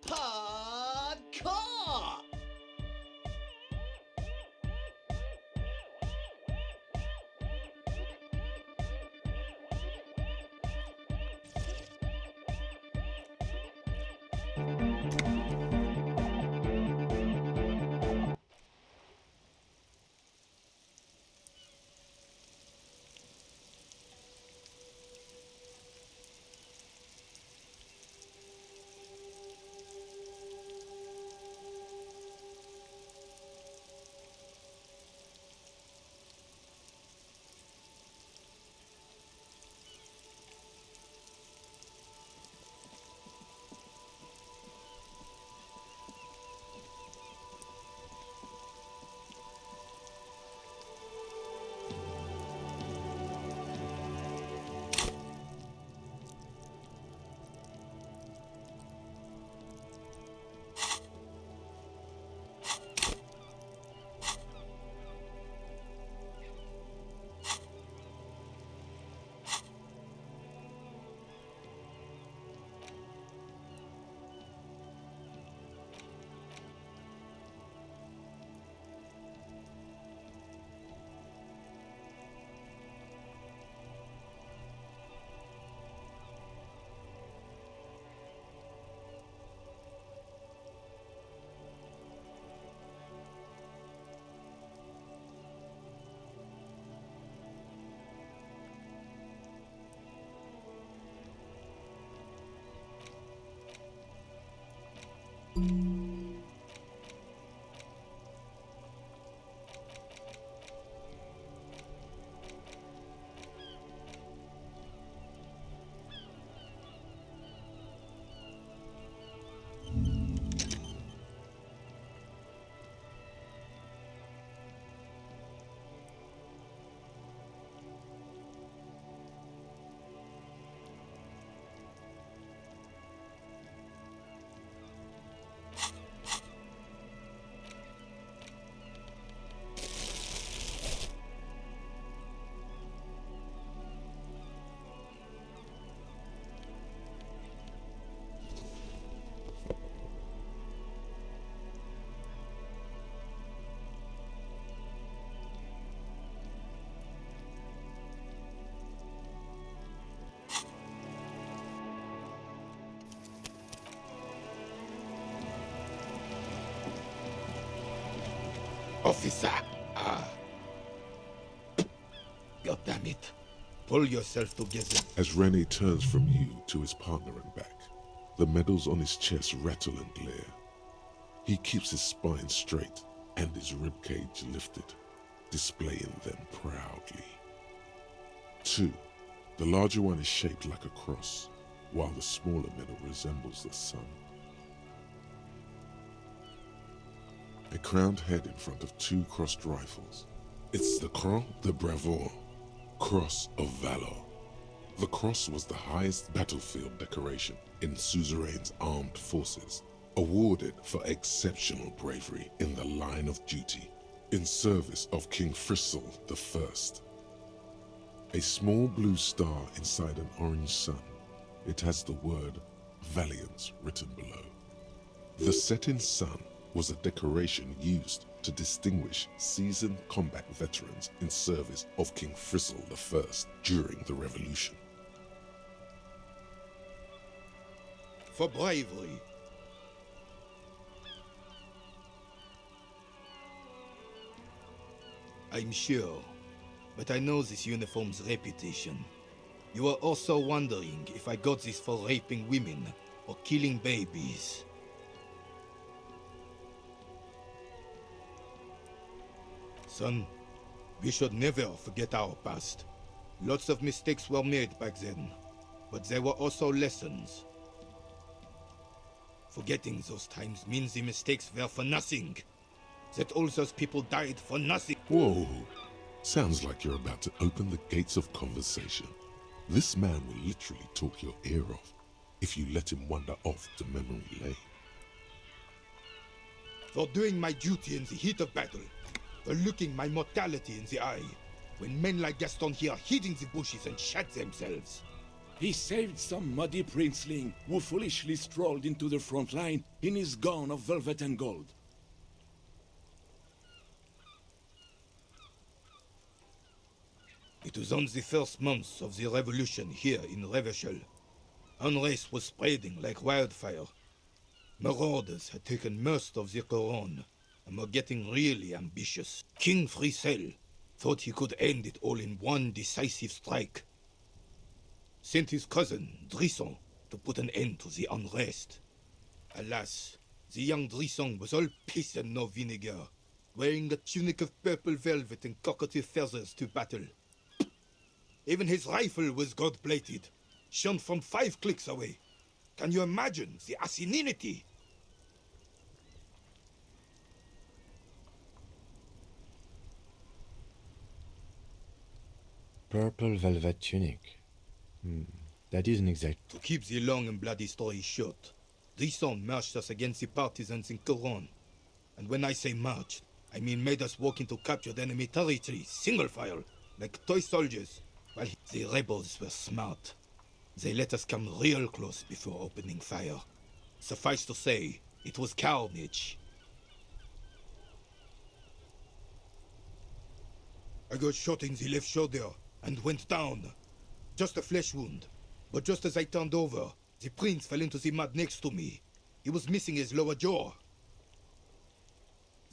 Hardcore! Officer! God damn it. Pull yourself together. As Rene turns from you to his partner and back, the medals on his chest rattle and glare. He keeps his spine straight and his ribcage lifted, displaying them proudly. 2. The larger one is shaped like a cross, while the smaller medal resembles the sun. A crowned head in front of 2 crossed rifles. It's the Croix de Bravoure, Cross of Valor. The cross was the highest battlefield decoration in Suzerain's armed forces, awarded for exceptional bravery in the line of duty, in service of King Frizzle I. A small blue star inside an orange sun. It has the word Valiance written below. The setting sun was a decoration used to distinguish seasoned combat veterans in service of King Frizzle I during the Revolution. For bravery. I'm sure, but I know this uniform's reputation. You are also wondering if I got this for raping women or killing babies. Son, we should never forget our past. Lots of mistakes were made back then, but there were also lessons. Forgetting those times means the mistakes were for nothing. That all those people died for nothing. Whoa. Sounds like you're about to open the gates of conversation. This man will literally talk your ear off if you let him wander off to memory lane. For doing my duty in the heat of battle. For looking my mortality in the eye. When men like Gaston here hid in the bushes and shot themselves. He saved some muddy princeling who foolishly strolled into the front line in his gown of velvet and gold. It was on the first months of the revolution here in Revachol. Unrest was spreading like wildfire. Marauders had taken most of the Couronne and were getting really ambitious. King Frisel thought he could end it all in one decisive strike. Sent his cousin, Drisson, to put an end to the unrest. Alas, the young Drisson was all piss and no vinegar, wearing a tunic of purple velvet and cockatiel feathers to battle. Even his rifle was gold-plated, shone from 5 clicks away. Can you imagine the asininity? Purple velvet tunic. That isn't exact. To keep the long and bloody story short, Drisson marched us against the partisans in Couronne. And when I say marched, I mean made us walk into captured enemy territory, single file, like toy soldiers, while the rebels were smart. They let us come real close before opening fire. Suffice to say, it was carnage. I got shot in the left shoulder and went down. Just a flesh wound. But just as I turned over, the prince fell into the mud next to me. He was missing his lower jaw.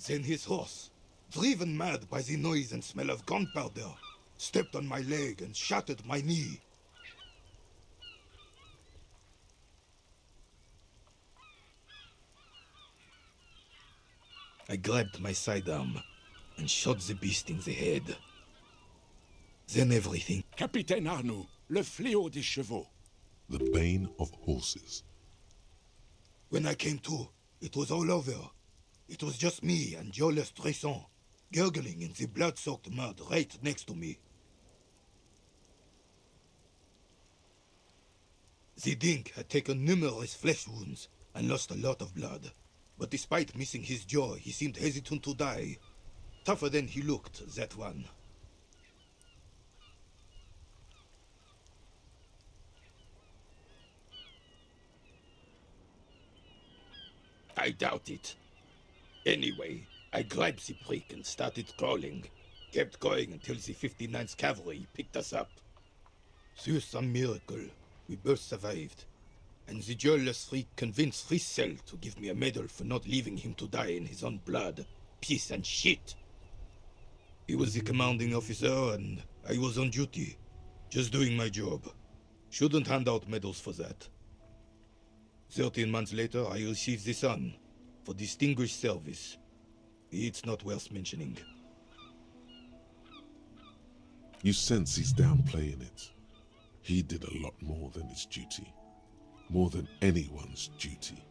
Then his horse, driven mad by the noise and smell of gunpowder, stepped on my leg and shattered my knee. I grabbed my sidearm and shot the beast in the head. Then everything. Capitaine Arnoux, le fléau des chevaux. The bane of horses. When I came to, it was all over. It was just me and Jolas Tresson, gurgling in the blood-soaked mud right next to me. The Dink had taken numerous flesh wounds and lost a lot of blood. But despite missing his jaw, he seemed hesitant to die. Tougher than he looked, that one. I doubt it. Anyway, I grabbed the prick and started crawling. Kept going until the 59th Cavalry picked us up. Through some miracle, we both survived. And the jealous freak convinced Frisel to give me a medal for not leaving him to die in his own blood, piss and shit. He was the commanding officer and I was on duty, just doing my job. Shouldn't hand out medals for that. 13 months later, I received the Sun for distinguished service. It's not worth mentioning. You sense he's downplaying it. He did a lot more than his duty. More than anyone's duty.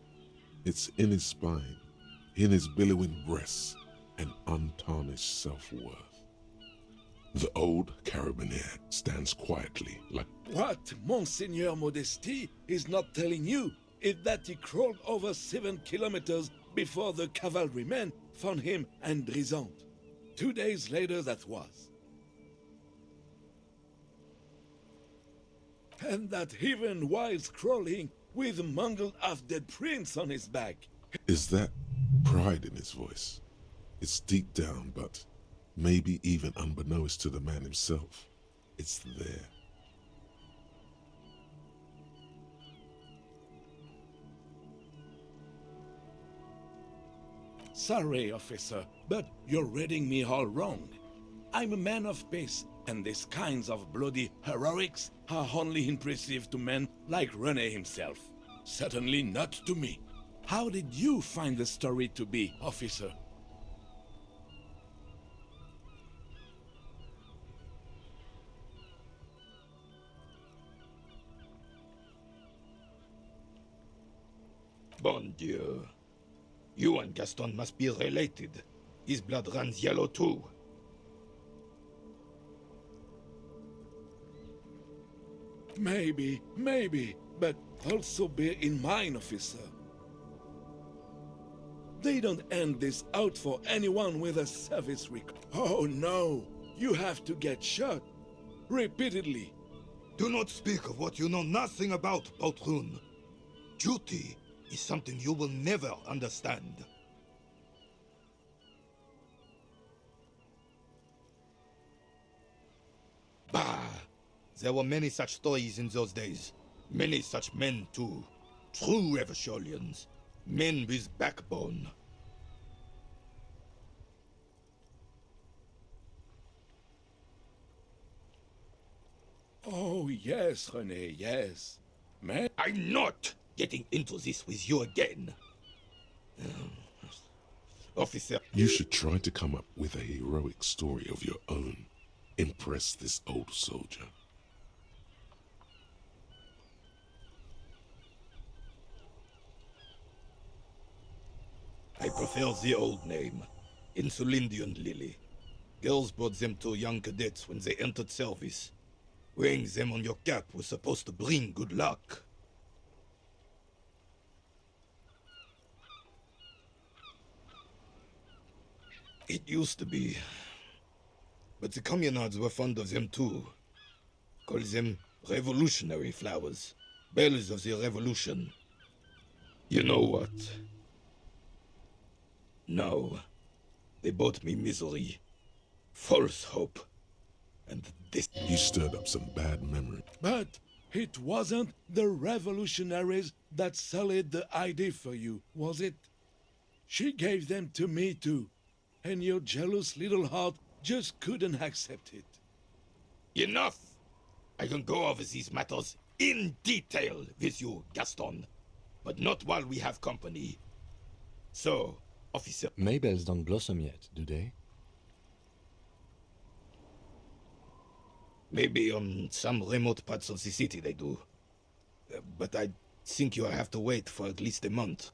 It's in his spine, in his billowing breasts, and untarnished self-worth. The old carabinier stands quietly like... What Monseigneur Modesty is not telling you is that he crawled over 7 kilometers before the cavalrymen found him and Drisson. 2 days later that was. And that even while crawling with a mangled half-dead prince on his back. Is that pride in his voice? It's deep down, but maybe even unbeknownst to the man himself, it's there. Sorry, officer, but you're reading me all wrong. I'm a man of peace, and these kinds of bloody heroics are only impressive to men like René himself. Certainly not to me. How did you find the story to be, officer? Bon Dieu. You and Gaston must be related. His blood runs yellow too. Maybe, but also bear in mind, officer. They don't end this out for anyone with a service record. Oh no, you have to get shot. Repeatedly. Do not speak of what you know nothing about, Poltroon. Duty is something you will never understand. Bah! There were many such stories in those days. Many such men, too. True Revacholians. Men with backbone. Oh, yes, René, yes. Man. I'm not getting into this with you again. Officer. You should try to come up with a heroic story of your own. Impress this old soldier. I prefer the old name, Insulindian Lily. Girls brought them to young cadets when they entered service. Wearing them on your cap was supposed to bring good luck. It used to be. But the communards were fond of them too. Call them revolutionary flowers. Bells of the revolution. You know what? No. They brought me misery. False hope. And this... You stirred up some bad memory. But it wasn't the revolutionaries that sullied the idea for you, was it? She gave them to me too, and your jealous little heart just couldn't accept it. Enough! I can go over these matters in detail with you, Gaston. But not while we have company. So, officer... Maybells don't blossom yet, do they? Maybe on some remote parts of the city they do. But I think you'll have to wait for at least a month.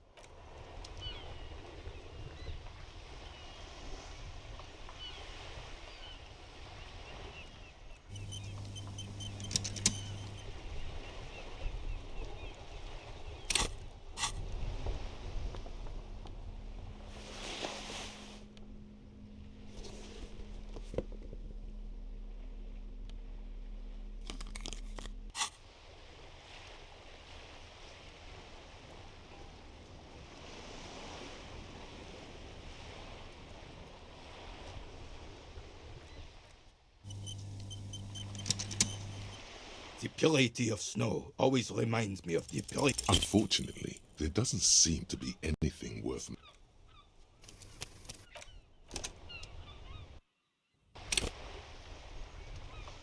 The purity of snow always reminds me of the purity... Unfortunately, there doesn't seem to be anything worth...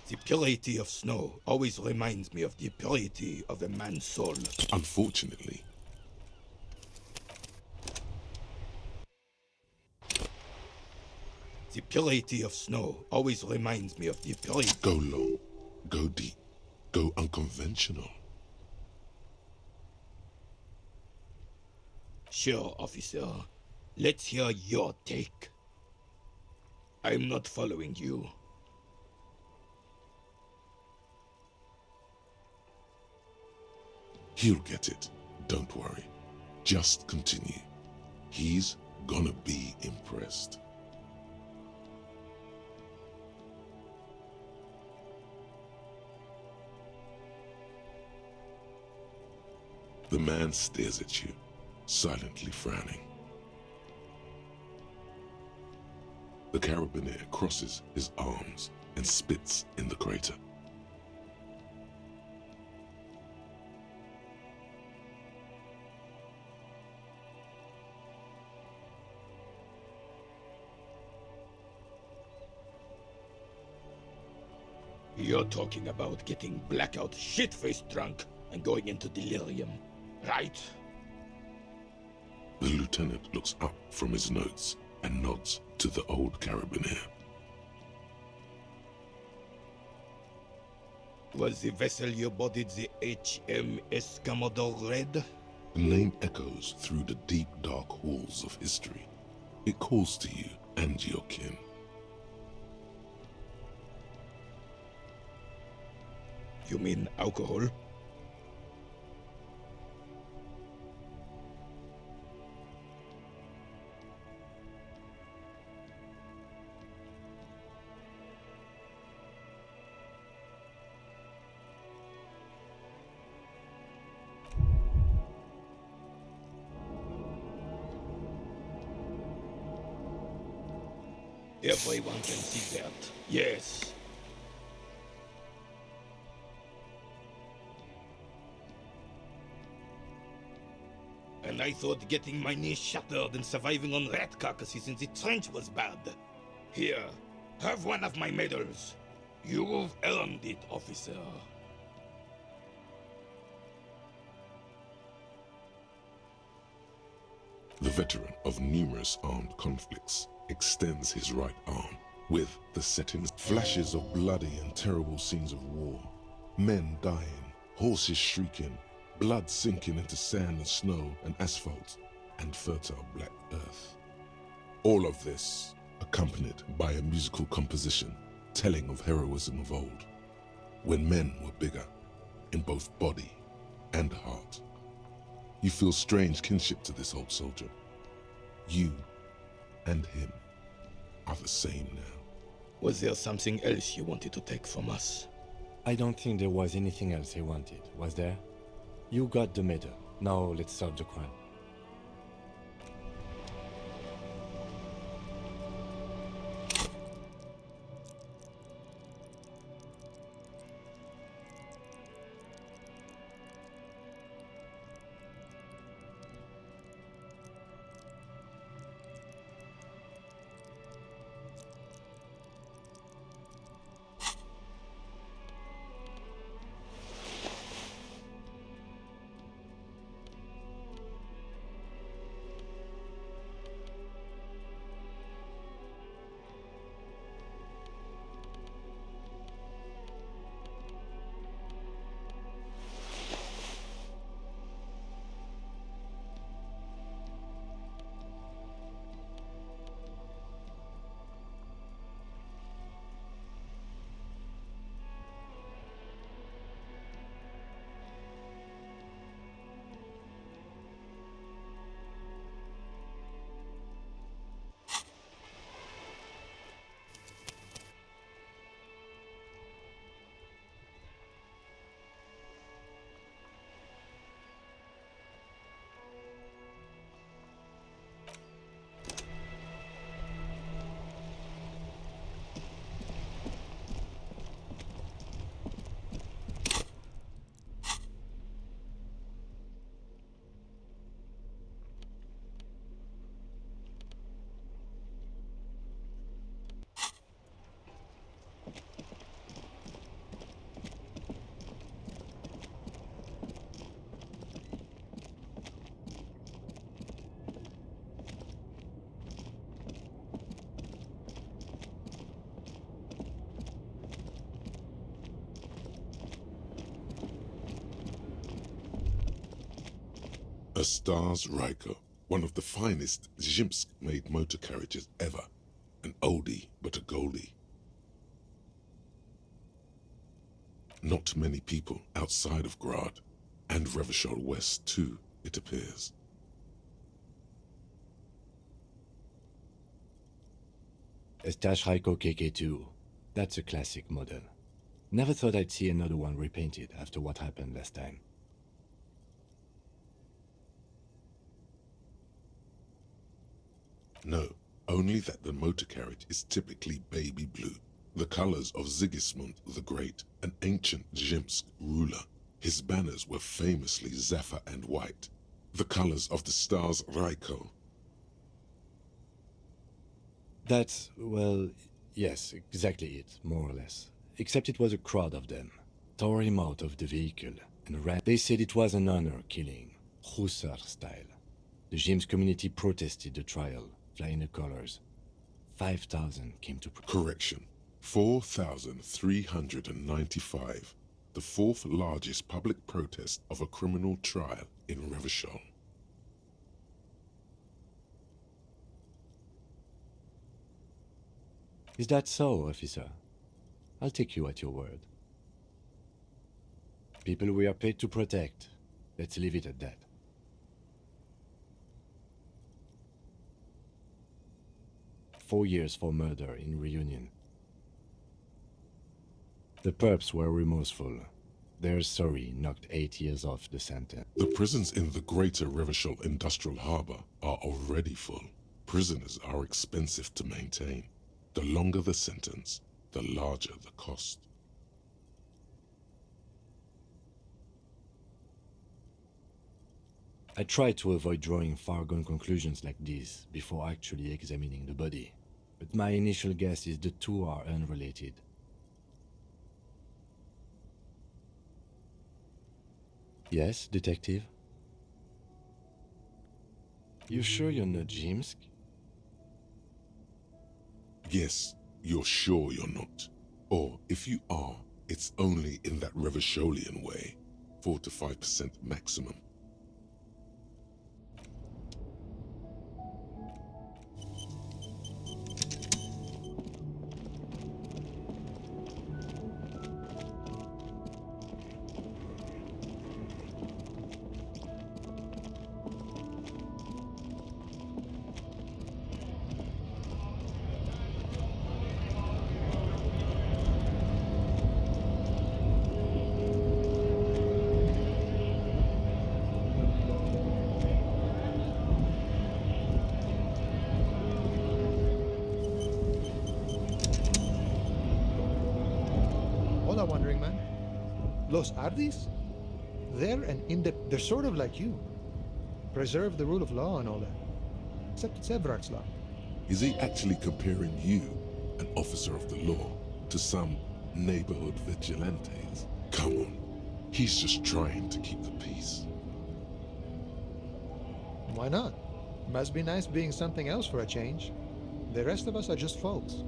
The purity of snow always reminds me of the purity of a man's soul. Unfortunately. The purity of snow always reminds me of the purity... Go long, go deep, go unconventional. Sure, officer. Let's hear your take. I'm not following you. He'll get it. Don't worry. Just continue. He's gonna be impressed. The man stares at you, silently frowning. The carabiner crosses his arms and spits in the crater. You're talking about getting blackout shit-faced drunk and going into delirium, right? The lieutenant looks up from his notes and nods to the old carabiner. Was the vessel you boarded the HMS Commodore Red? The name echoes through the deep, dark halls of history. It calls to you and your kin. You mean alcohol? Everyone can see that. Yes. And I thought getting my knee shattered and surviving on rat carcasses in the trench was bad. Here, have one of my medals. You've earned it, officer. The veteran of numerous armed conflicts extends his right arm with the settings, flashes of bloody and terrible scenes of war, men dying, horses shrieking, blood sinking into sand and snow and asphalt and fertile black earth. All of this accompanied by a musical composition telling of heroism of old, when men were bigger in both body and heart. You feel strange kinship to this old soldier. You and him are the same now. Was there something else you wanted to take from us? I don't think there was anything else he wanted, was there? You got the medal. Now let's solve the crime. A Stars Ryko, one of the finest Zhimsk-made motor carriages ever. An oldie, but a goldie. Not many people outside of Grad, and Revachol West too, it appears. A Stash Ryko KK2. That's a classic model. Never thought I'd see another one repainted after what happened last time. No, only that the motor carriage is typically baby blue, the colors of Sigismund the Great, an ancient Zhimsk ruler. His banners were famously zephyr and white, the colors of the Stars Ryko. That's, well, yes, exactly it, more or less. Except it was a crowd of them. Tore him out of the vehicle and ran. They said it was an honor killing, Hussar style. The Zhimsk community protested the trial, flying the colors. 5,000 came to... Correction, 4,395. the fourth largest public protest of a criminal trial in Revachol. Is that so, officer? I'll take you at your word. People we are paid to protect. Let's leave it at that. Four years for murder in Reunion. The perps were remorseful. Their sorry knocked 8 years off the sentence. The prisons in the greater Revachol industrial harbor are already full. Prisoners are expensive to maintain. The longer the sentence, the larger the cost. I try to avoid drawing far-gone conclusions like these before actually examining the body, but my initial guess is the two are unrelated. Yes, detective? You sure you're not Jimsk? Yes, you're sure you're not. Or if you are, it's only in that Revacholian way. 4 to 5% maximum. Hola, Wandering Man. Los Ardis? They're they're sort of like you. Preserve the rule of law and all that. Except it's Everard's law. Is he actually comparing you, an officer of the law, to some neighborhood vigilantes? Come on, he's just trying to keep the peace. Why not? Must be nice being something else for a change. The rest of us are just folks.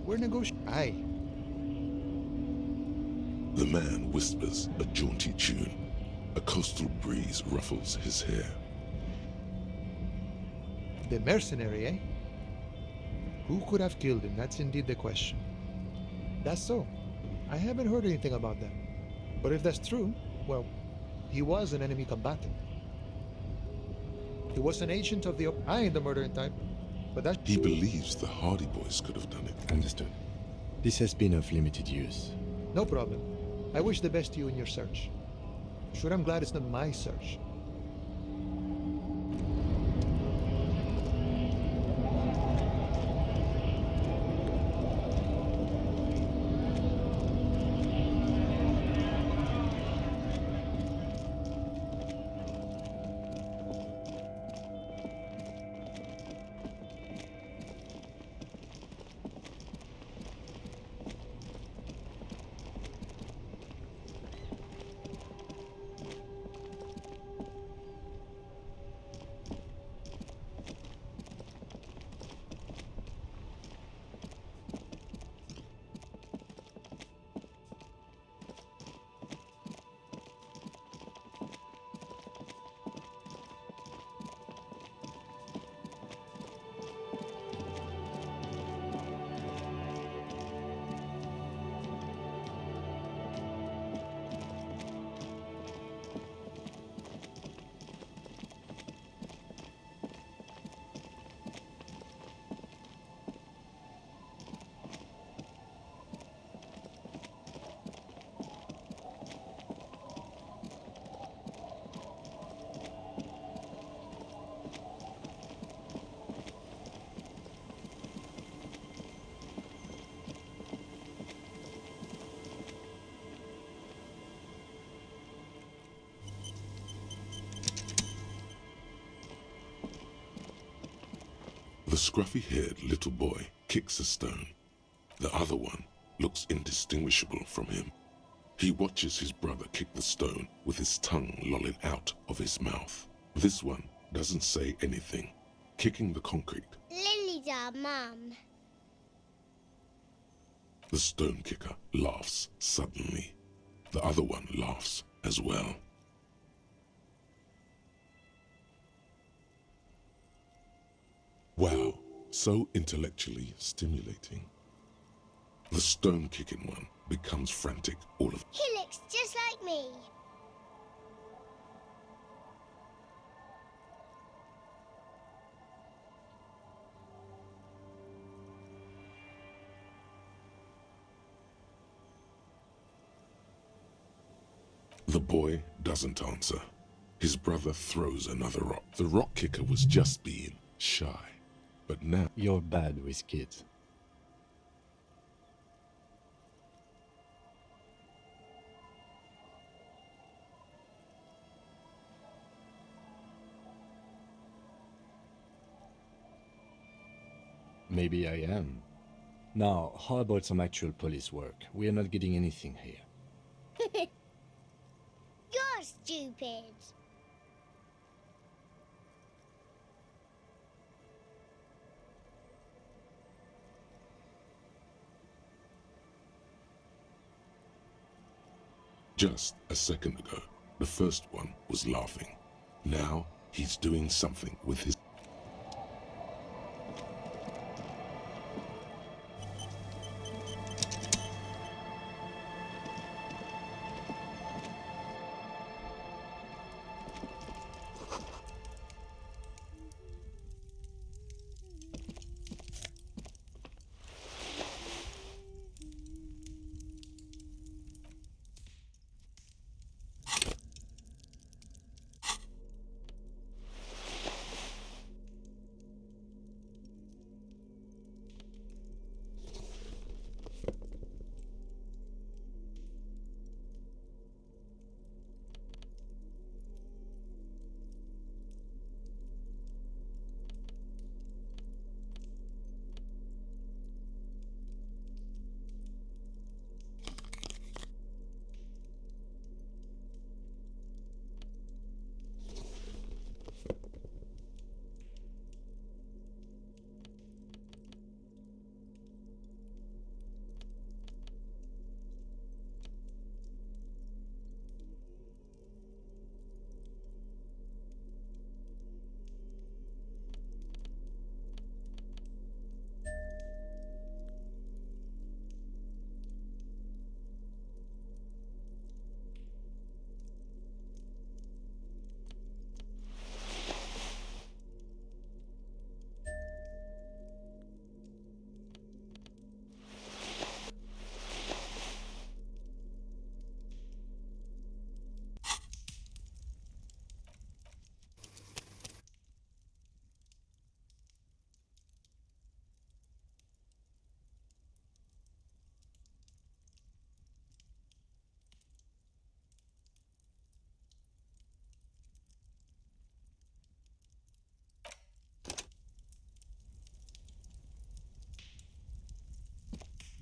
We're Aye. The man whispers a jaunty tune. A coastal breeze ruffles his hair. The mercenary, eh? Who could have killed him? That's indeed the question. That's so. I haven't heard anything about that. But if that's true, well, he was an enemy combatant. He was an agent of the... I ain't the murdering type, but that... He believes the Hardy Boys could have done it. Understood. This has been of limited use. No problem. I wish the best to you in your search. Sure, I'm glad it's not my search. The scruffy-haired little boy kicks a stone. The other one looks indistinguishable from him. He watches his brother kick the stone with his tongue lolling out of his mouth. This one doesn't say anything, kicking the concrete. Lily's our mum. The stone kicker laughs suddenly. The other one laughs as well. Wow, so intellectually stimulating. The stone-kicking one becomes frantic all of... He looks just like me. The boy doesn't answer. His brother throws another rock. The rock kicker was just being shy. But now... You're bad with kids. Maybe I am. Now, how about some actual police work? We are not getting anything here. You're stupid. Just a second ago, the first one was laughing. Now, he's doing something with his...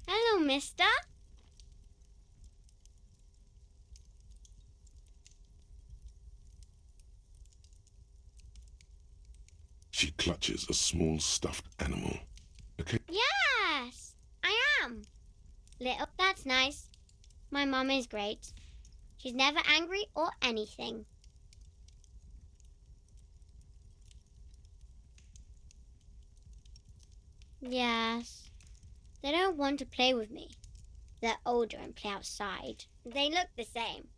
Hello, mister. She clutches a small stuffed animal. Okay. Yes, I am. Little, that's nice. My mum is great. She's never angry or anything. Yes. They don't want to play with me. They're older and play outside. They look the same.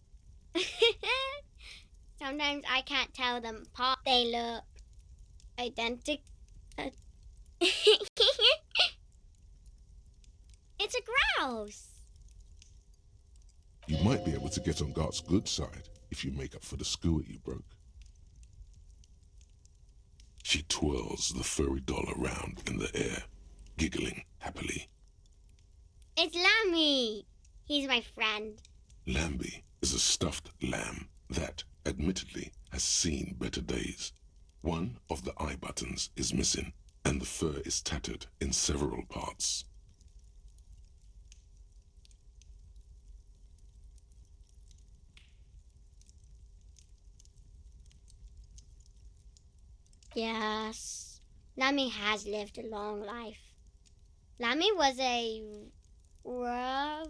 Sometimes I can't tell them apart. They look identical. It's a grouse. You might be able to get on Gart's good side if you make up for the skewer you broke. She twirls the furry doll around in the air, giggling happily. It's Lammy. He's my friend. Lambie is a stuffed lamb that, admittedly, has seen better days. One of the eye buttons is missing, and the fur is tattered in several parts. Yes. Lammy has lived a long life. Lammy was a Rev.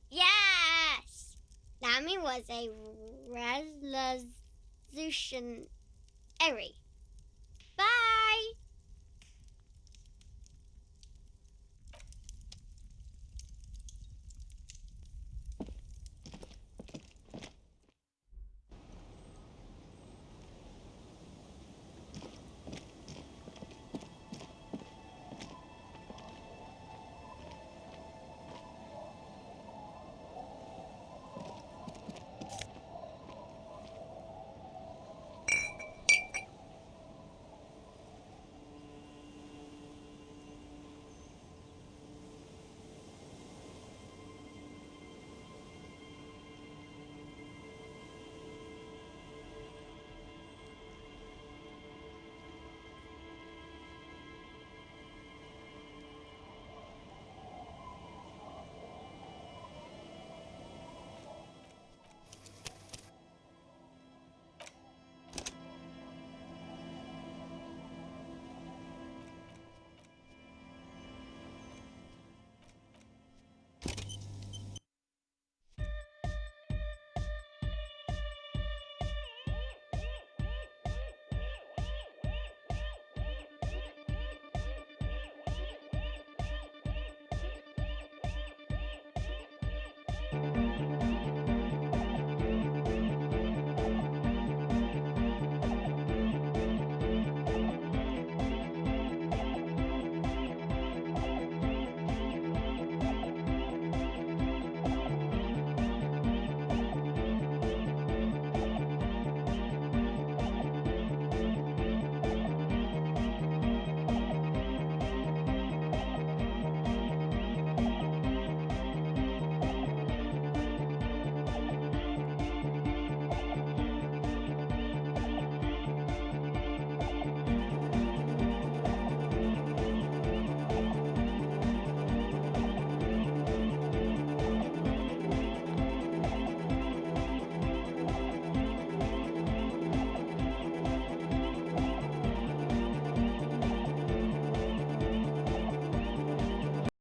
Yes! Lammy was a resolution error. Bye!